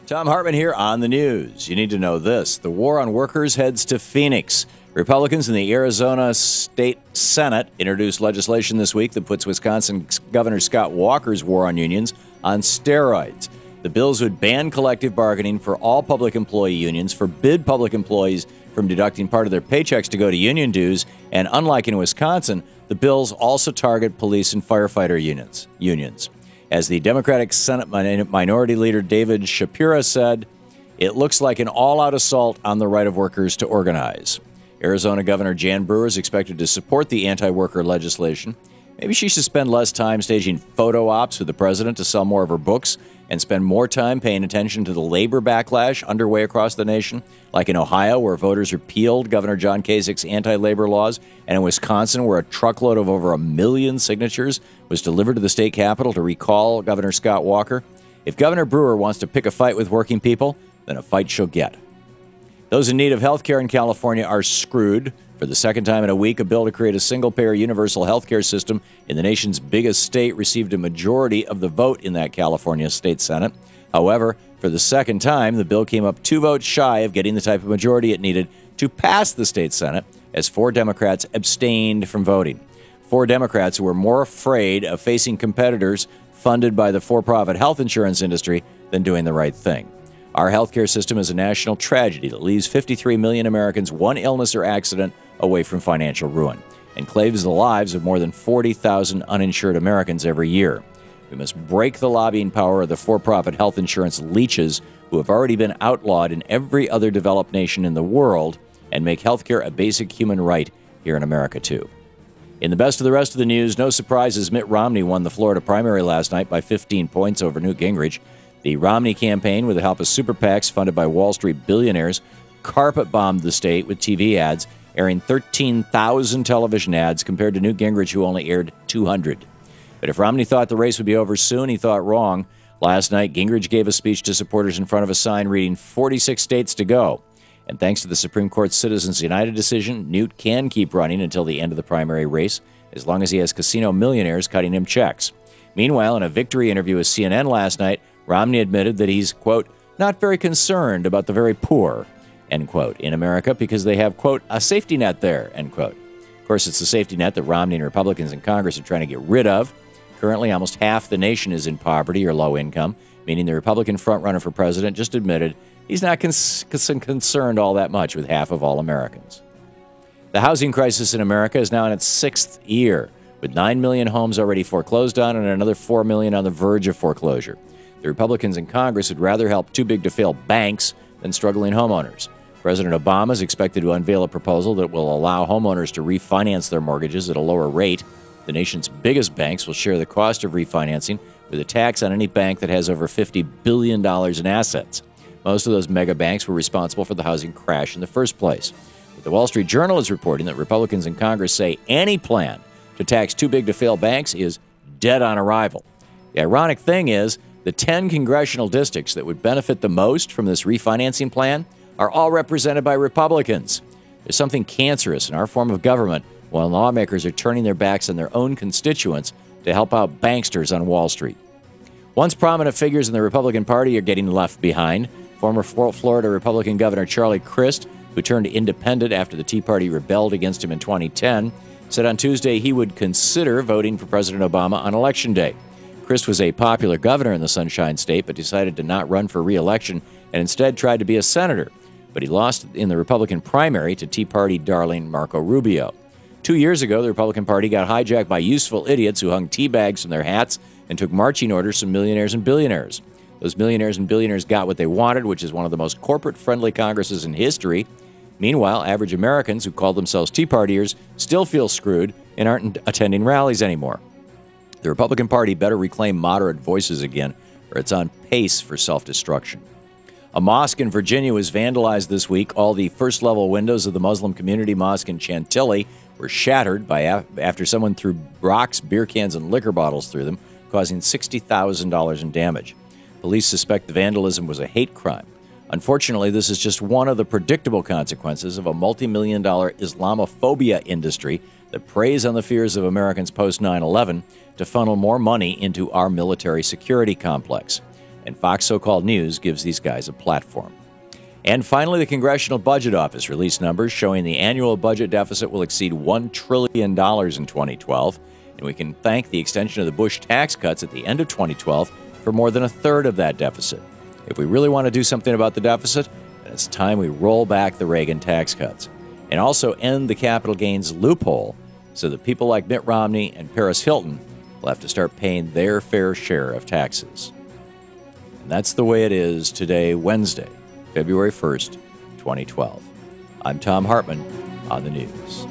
Thom Hartmann here on the news. You need to know this. The war on workers heads to Phoenix. Republicans in the Arizona State Senate introduced legislation this week that puts Wisconsin Governor Scott Walker's war on unions on steroids. The bills would ban collective bargaining for all public employee unions, forbid public employees from deducting part of their paychecks to go to union dues, and unlike in Wisconsin, the bills also target police and firefighter unions. As the Democratic Senate Minority Leader David Shapiro said, it looks like an all-out assault on the right of workers to organize. Arizona Governor Jan Brewer is expected to support the anti-worker legislation. Maybe she should spend less time staging photo ops with the president to sell more of her books and spend more time paying attention to the labor backlash underway across the nation, like in Ohio, where voters repealed Governor John Kasich's anti-labor laws, and in Wisconsin, where a truckload of over 1 million signatures was delivered to the state capitol to recall Governor Scott Walker. If Governor Brewer wants to pick a fight with working people, then a fight she'll get. Those in need of health care in California are screwed. For the second time in a week, a bill to create a single-payer universal health care system in the nation's biggest state received a majority of the vote in that California State Senate. However, for the second time, the bill came up 2 votes shy of getting the type of majority it needed to pass the state Senate, as 4 Democrats abstained from voting. 4 Democrats who were more afraid of facing competitors funded by the for-profit health insurance industry than doing the right thing. Our healthcare system is a national tragedy that leaves 53 million Americans one illness or accident away from financial ruin and claims the lives of more than 40,000 uninsured Americans every year. We must break the lobbying power of the for-profit health insurance leeches who have already been outlawed in every other developed nation in the world and make healthcare a basic human right here in America, too. In the best of the rest of the news, no surprises, Mitt Romney won the Florida primary last night by 15 points over Newt Gingrich. The Romney campaign, with the help of super PACs funded by Wall Street billionaires, carpet-bombed the state with TV ads, airing 13,000 television ads compared to Newt Gingrich, who only aired 200. But if Romney thought the race would be over soon, he thought wrong. Last night, Gingrich gave a speech to supporters in front of a sign reading 46 states to go. And thanks to the Supreme Court's Citizens United decision, Newt can keep running until the end of the primary race, as long as he has casino millionaires cutting him checks. Meanwhile, in a victory interview with CNN last night, Romney admitted that he's, quote, not very concerned about the very poor, end quote, in America because they have, quote, a safety net there, end quote. Of course, it's the safety net that Romney and Republicans in Congress are trying to get rid of. Currently, almost half the nation is in poverty or low income, meaning the Republican frontrunner for president just admitted he's not concerned all that much with half of all Americans. The housing crisis in America is now in its 6th year, with 9 million homes already foreclosed on and another 4 million on the verge of foreclosure. The Republicans in Congress would rather help too-big-to-fail banks than struggling homeowners. President Obama is expected to unveil a proposal that will allow homeowners to refinance their mortgages at a lower rate. The nation's biggest banks will share the cost of refinancing with a tax on any bank that has over $50 billion in assets. Most of those mega banks were responsible for the housing crash in the first place. But the Wall Street Journal is reporting that Republicans in Congress say any plan to tax too-big-to-fail banks is dead on arrival. The ironic thing is, the 10 congressional districts that would benefit the most from this refinancing plan are all represented by Republicans. There's something cancerous in our form of government when lawmakers are turning their backs on their own constituents to help out banksters on Wall Street. Once prominent figures in the Republican Party are getting left behind. Former Florida Republican Governor Charlie Crist, who turned independent after the Tea Party rebelled against him in 2010, said on Tuesday he would consider voting for President Obama on Election Day. Crist was a popular governor in the Sunshine State, but decided to not run for re-election and instead tried to be a senator. But he lost in the Republican primary to Tea Party darling Marco Rubio. 2 years ago, the Republican Party got hijacked by useful idiots who hung tea bags from their hats and took marching orders from millionaires and billionaires. Those millionaires and billionaires got what they wanted, which is one of the most corporate-friendly Congresses in history. Meanwhile, average Americans who call themselves Tea Partiers still feel screwed and aren't attending rallies anymore. The Republican Party better reclaim moderate voices again, or it's on pace for self-destruction. A mosque in Virginia was vandalized this week. All the first-level windows of the Muslim Community Mosque in Chantilly were shattered after someone threw rocks, beer cans, and liquor bottles through them, causing $60,000 in damage. Police suspect the vandalism was a hate crime. Unfortunately, this is just one of the predictable consequences of a multi-million-dollar Islamophobia industry that preys on the fears of Americans post 9/11 to funnel more money into our military security complex. and Fox So-Called News gives these guys a platform. And finally, the Congressional Budget Office released numbers showing the annual budget deficit will exceed $1 trillion in 2012, and we can thank the extension of the Bush tax cuts at the end of 2012 for more than a third of that deficit. If we really want to do something about the deficit, then it's time we roll back the Reagan tax cuts and also end the capital gains loophole so that people like Mitt Romney and Paris Hilton will have to start paying their fair share of taxes. And that's the way it is today, Wednesday, February 1st, 2012. I'm Thom Hartmann on the news.